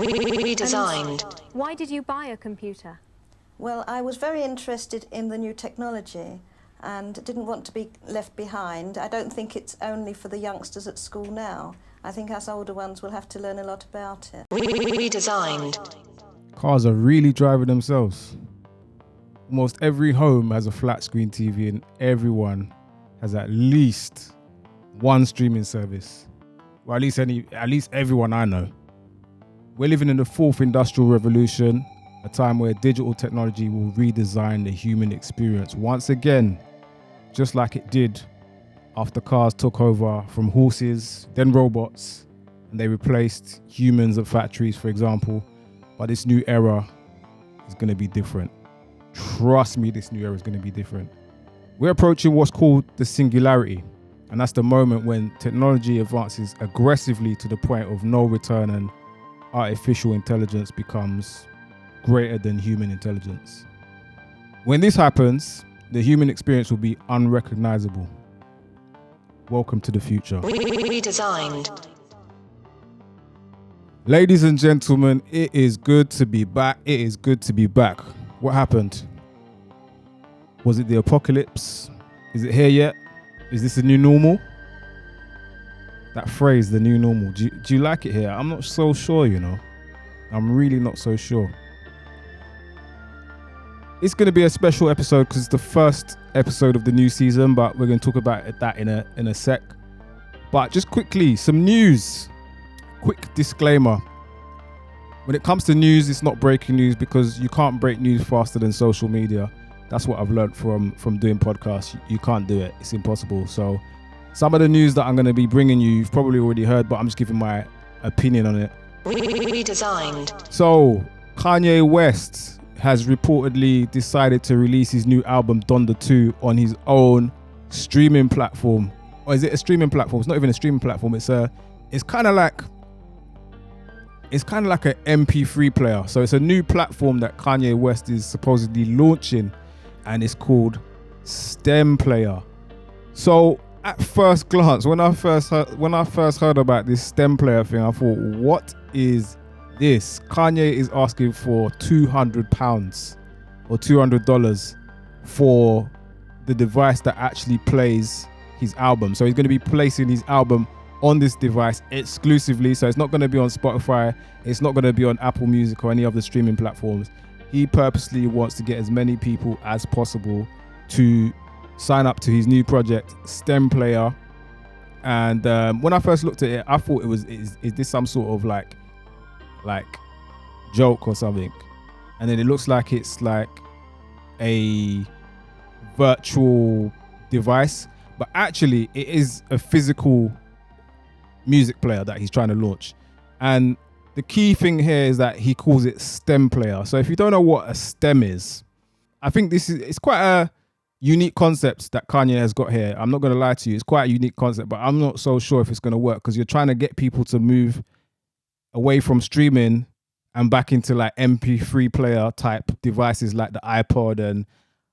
Redesigned. Why did you buy a computer? Well, I was very interested in the new technology and didn't want to be left behind. I don't think it's only for the youngsters at school now. I think us older ones will have to learn a lot about it. Redesigned. Cars are really driving themselves. Almost every home has a flat screen TV and everyone has at least one streaming service. Well, at least everyone I know. We're living in the fourth industrial revolution, a time where digital technology will redesign the human experience once again, just like it did after cars took over from horses, then robots, and they replaced humans at factories, for example. But this new era is going to be different. Trust me, this new era is going to be different. We're approaching what's called the Singularity, and that's the moment when technology advances aggressively to the point of no return and artificial intelligence becomes greater than human intelligence. When this happens, the human experience will be unrecognizable. Welcome to the future. Redesigned. Ladies and gentlemen, it is good to be back. It is good to be back. What happened? Was it the apocalypse? Is it here yet? Is this the new normal? That phrase, the new normal. Do you like it here? I'm not so sure, you know. I'm really not so sure. It's going to be a special episode because it's the first episode of the new season, but we're going to talk about that in a sec. But just quickly, some news. Quick disclaimer. When it comes to news, it's not breaking news because you can't break news faster than social media. That's what I've learned from doing podcasts. You can't do it. It's impossible. So some of the news that I'm going to be bringing you've probably already heard, but I'm just giving my opinion on it. Redesigned. So Kanye West has reportedly decided to release his new album Donda 2 on his own streaming platform. Or is it a streaming platform? It's not even a streaming platform. It's kind of like an MP3 player. So it's a new platform that Kanye West is supposedly launching, and it's called Stem Player. So at first glance, when I first heard about this Stem Player thing, I thought, what is this? Kanye is asking for £200 or $200 for the device that actually plays his album. So he's going to be placing his album on this device exclusively. So it's not going to be on Spotify. It's not going to be on Apple Music or any other streaming platforms. He purposely wants to get as many people as possible to sign up to his new project, Stem Player. And when I first looked at it, I thought is this some sort of like joke or something? And then it looks like it's like a virtual device, but actually it is a physical music player that he's trying to launch. And the key thing here is that he calls it Stem Player. So if you don't know what a stem is, I think it's quite a unique concept that Kanye has got here. I'm not going to lie to you. It's quite a unique concept, but I'm not so sure if it's going to work because you're trying to get people to move away from streaming and back into like MP3 player type devices like the iPod. And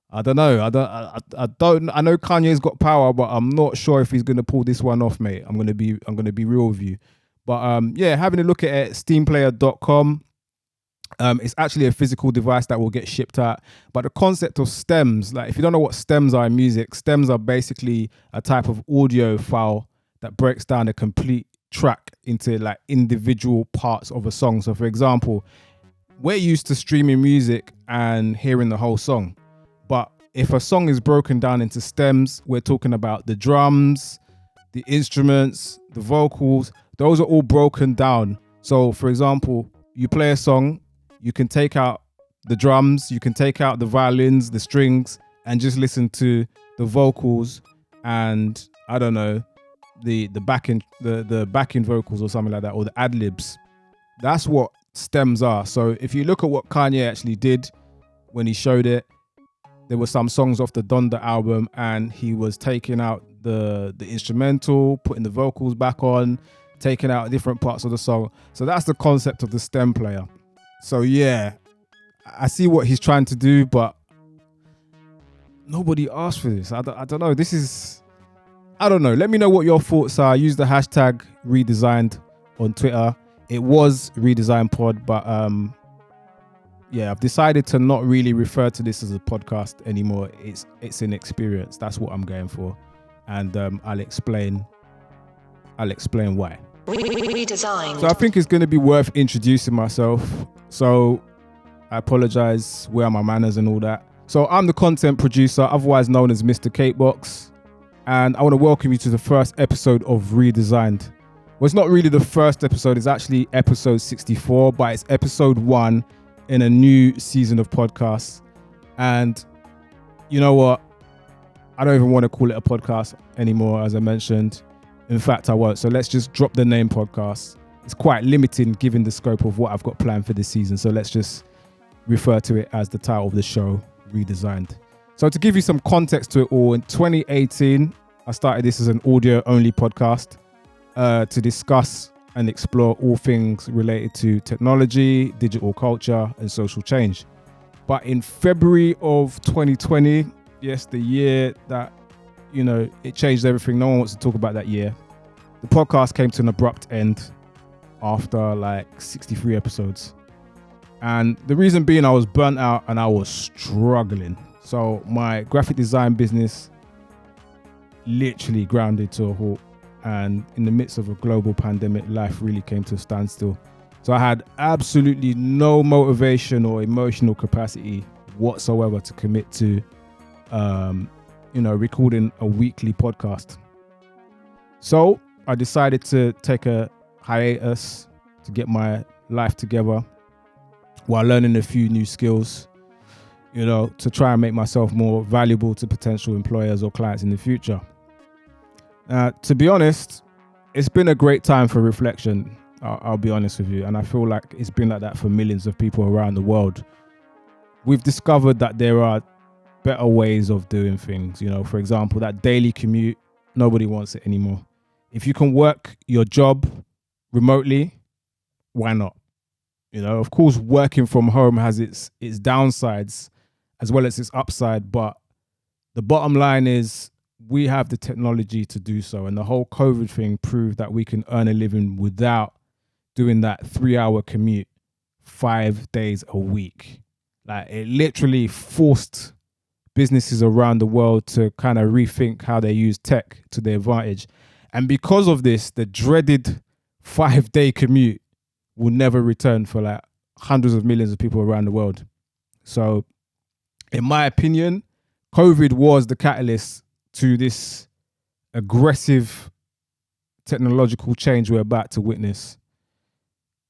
I don't know. I know Kanye's got power, but I'm not sure if he's going to pull this one off, mate. I'm going to be real with you. But having a look at it, steamplayer.com. It's actually a physical device that will get shipped out. But the concept of stems, like if you don't know what stems are in music, stems are basically a type of audio file that breaks down a complete track into like individual parts of a song. So for example, we're used to streaming music and hearing the whole song. But if a song is broken down into stems, we're talking about the drums, the instruments, the vocals. Those are all broken down. So for example, you play a song, you can take out the drums, you can take out the violins, the strings, and just listen to the vocals and I don't know, the backing vocals or something like that, or the ad libs. That's what stems are. So if you look at what Kanye actually did when he showed it, there were some songs off the Donda album and he was taking out the instrumental, putting the vocals back on, taking out different parts of the song. So that's the concept of the Stem Player. So yeah, I see what he's trying to do, but nobody asked for this. I don't know. I don't know. Let me know what your thoughts are. Use the hashtag Redesigned on Twitter. it was Redesigned Pod, but yeah, I've decided to not really refer to this as a podcast anymore. It's an experience. That's what I'm going for, and I'll explain why. Redesigned. So I think it's going to be worth introducing myself. So I apologize. Where are my manners and all that? So I'm the content producer, otherwise known as Mr. Cakebox, and I want to welcome you to the first episode of Redesigned. Well, it's not really the first episode. It's actually episode 64, but it's episode 1 in a new season of podcasts. And you know what? I don't even want to call it a podcast anymore, as I mentioned. In fact, I won't. So let's just drop the name podcast. It's quite limiting given the scope of what I've got planned for this season. So let's just refer to it as the title of the show, Redesigned. So to give you some context to it all, in 2018, I started this as an audio-only podcast to discuss and explore all things related to technology, digital culture, and social change. But in February of 2020, yes, the year that, you know, it changed everything. No one wants to talk about that year. The podcast came to an abrupt end after like 63 episodes. And the reason being, I was burnt out and I was struggling. So my graphic design business literally grounded to a halt. And in the midst of a global pandemic, life really came to a standstill. So I had absolutely no motivation or emotional capacity whatsoever to commit to, recording a weekly podcast. So I decided to take a hiatus to get my life together while learning a few new skills, to try and make myself more valuable to potential employers or clients in the future. To be honest, it's been a great time for reflection. I'll be honest with you. And I feel like it's been like that for millions of people around the world. We've discovered that there are better ways of doing things. For example, that daily commute, nobody wants it anymore. If you can work your job remotely, why not? Of course, working from home has its downsides as well as its upside. But the bottom line is, we have the technology to do so. And the whole COVID thing proved that we can earn a living without doing that 3-hour commute 5 days a week. Like, it literally forced businesses around the world to kind of rethink how they use tech to their advantage. And because of this, the dreaded 5-day commute will never return for like hundreds of millions of people around the world. So in my opinion, COVID was the catalyst to this aggressive technological change we're about to witness.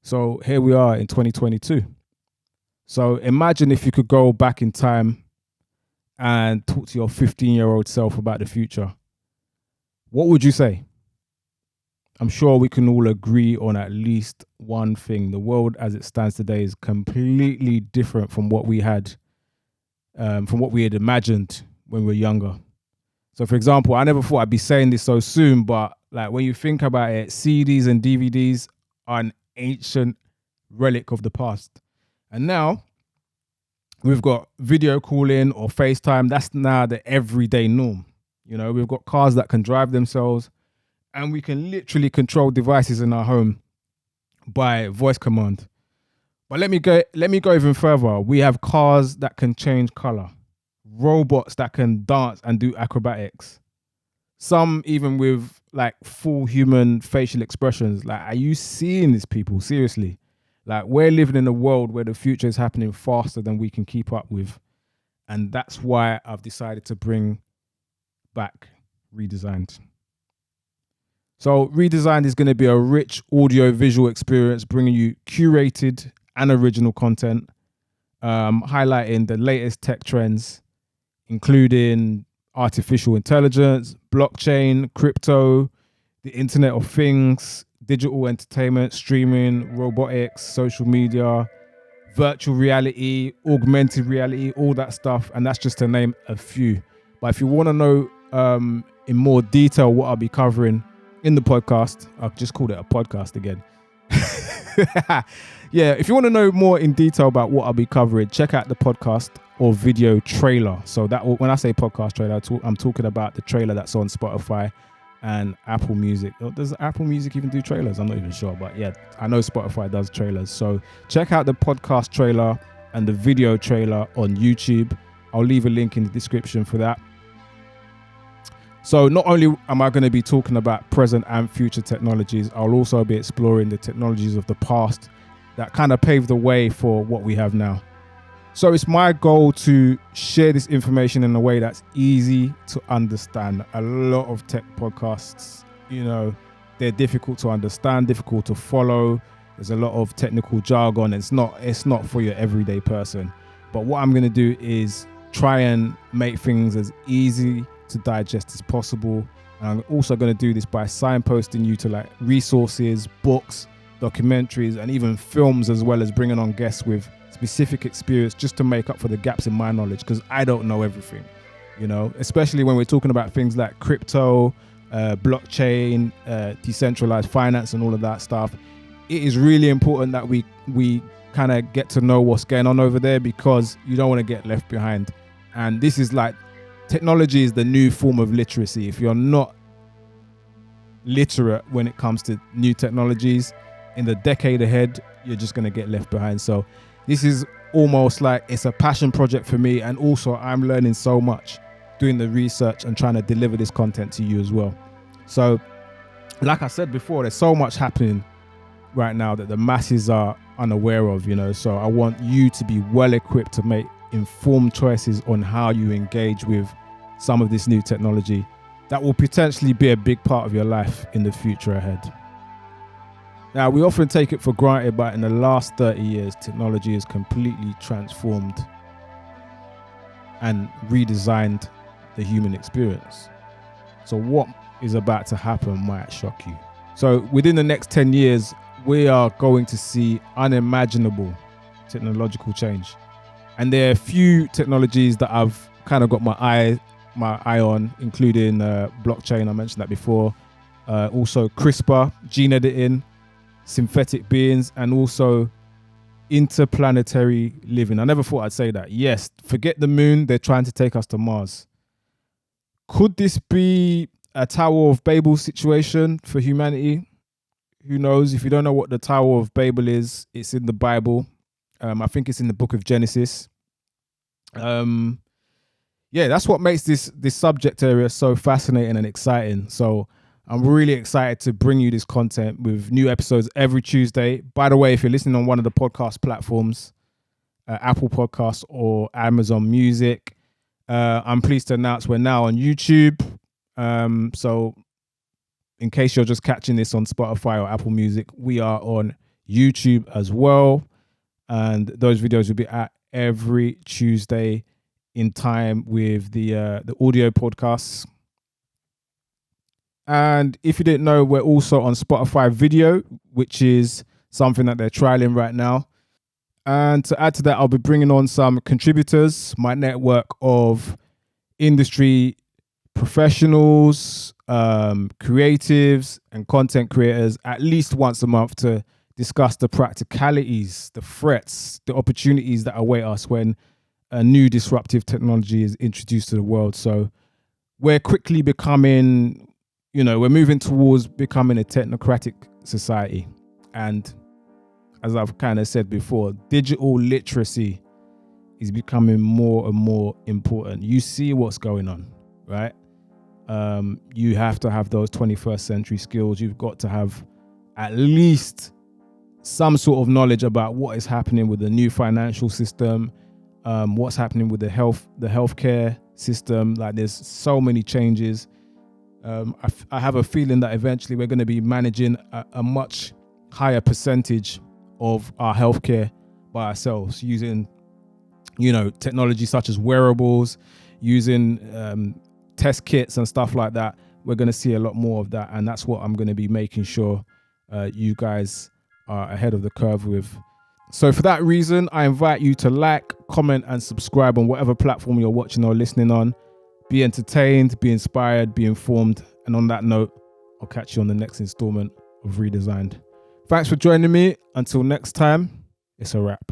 So here we are in 2022. So imagine if you could go back in time and talk to your 15-year-old self about the future. What would you say? I'm sure we can all agree on at least one thing. The world as it stands today is completely different from what we had imagined when we were younger. So, for example, I never thought I'd be saying this so soon, but like when you think about it, CDs and DVDs are an ancient relic of the past. And now we've got video calling or FaceTime. That's now the everyday norm. We've got cars that can drive themselves, and we can literally control devices in our home by voice command. But let me go even further. We have cars that can change color, robots that can dance and do acrobatics, some even with like full human facial expressions. Like, are you seeing this, people? Seriously. Like, we're living in a world where the future is happening faster than we can keep up with. And that's why I've decided to bring back Redesigned. So Redesigned is going to be a rich audio-visual experience, bringing you curated and original content, highlighting the latest tech trends, including artificial intelligence, blockchain, crypto, the Internet of Things, digital entertainment, streaming, robotics, social media, virtual reality, augmented reality, all that stuff. And that's just to name a few. But if you want to know in more detail what I'll be covering in the podcast, I've just called it a podcast again. Yeah, if you want to know more in detail about what I'll be covering, check out the podcast or video trailer. So that, when I say podcast trailer, I'm talking about the trailer that's on Spotify and Apple Music. Does Apple Music even do trailers? I'm not even sure, but yeah, I know Spotify does trailers. So check out the podcast trailer and the video trailer on YouTube. I'll leave a link in the description for that. So not only am I going to be talking about present and future technologies, I'll also be exploring the technologies of the past that kind of paved the way for what we have now. So it's my goal to share this information in a way that's easy to understand. A lot of tech podcasts, they're difficult to understand, difficult to follow. There's a lot of technical jargon. It's not for your everyday person. But what I'm going to do is try and make things as easy to digest as possible. And I'm also going to do this by signposting you to like resources, books, documentaries, and even films, as well as bringing on guests with specific experience just to make up for the gaps in my knowledge, because I don't know everything, especially when we're talking about things like crypto, blockchain, decentralized finance and all of that stuff. It is really important that we kind of get to know what's going on over there, because you don't want to get left behind. And this is like, technology is the new form of literacy. If you're not literate when it comes to new technologies, in the decade ahead, you're just going to get left behind. So this is almost like it's a passion project for me. And also I'm learning so much doing the research and trying to deliver this content to you as well. So like I said before, there's so much happening right now that the masses are unaware of, so I want you to be well equipped to make informed choices on how you engage with some of this new technology that will potentially be a big part of your life in the future ahead. Now, we often take it for granted, but in the last 30 years, technology has completely transformed and redesigned the human experience. So what is about to happen might shock you. So within the next 10 years, we are going to see unimaginable technological change. And there are a few technologies that I've kind of got my eye on, including blockchain. I mentioned that before. Also CRISPR, gene editing, synthetic beings, and also interplanetary living. I never thought I'd say that. Yes, forget the moon. They're trying to take us to Mars. Could this be a Tower of Babel situation for humanity? Who knows? If you don't know what the Tower of Babel is, it's in the Bible. I think it's in the book of Genesis. That's what makes this subject area so fascinating and exciting. So I'm really excited to bring you this content with new episodes every Tuesday. By the way, if you're listening on one of the podcast platforms, Apple Podcasts or Amazon Music, I'm pleased to announce we're now on YouTube. So in case you're just catching this on Spotify or Apple Music, we are on YouTube as well. And those videos will be out every Tuesday in time with the audio podcasts. And if you didn't know, we're also on Spotify video, which is something that they're trialing right now. And to add to that, I'll be bringing on some contributors, my network of industry professionals, creatives and content creators at least once a month to discuss the practicalities, the threats, the opportunities that await us when a new disruptive technology is introduced to the world. So we're quickly becoming, we're moving towards becoming a technocratic society. And as I've kind of said before, digital literacy is becoming more and more important. You see what's going on, right? You have to have those 21st century skills. You've got to have at least some sort of knowledge about what is happening with the new financial system, what's happening with the healthcare system. Like, there's so many changes. I have a feeling that eventually we're going to be managing a much higher percentage of our healthcare by ourselves using, technology such as wearables, using test kits and stuff like that. We're going to see a lot more of that, and that's what I'm going to be making sure you guys are ahead of the curve with. So for that reason, I invite you to like, comment and subscribe on whatever platform you're watching or listening on. Be entertained, be inspired, be informed. And on that note, I'll catch you on the next installment of Redesigned. Thanks for joining me. Until next time, it's a wrap.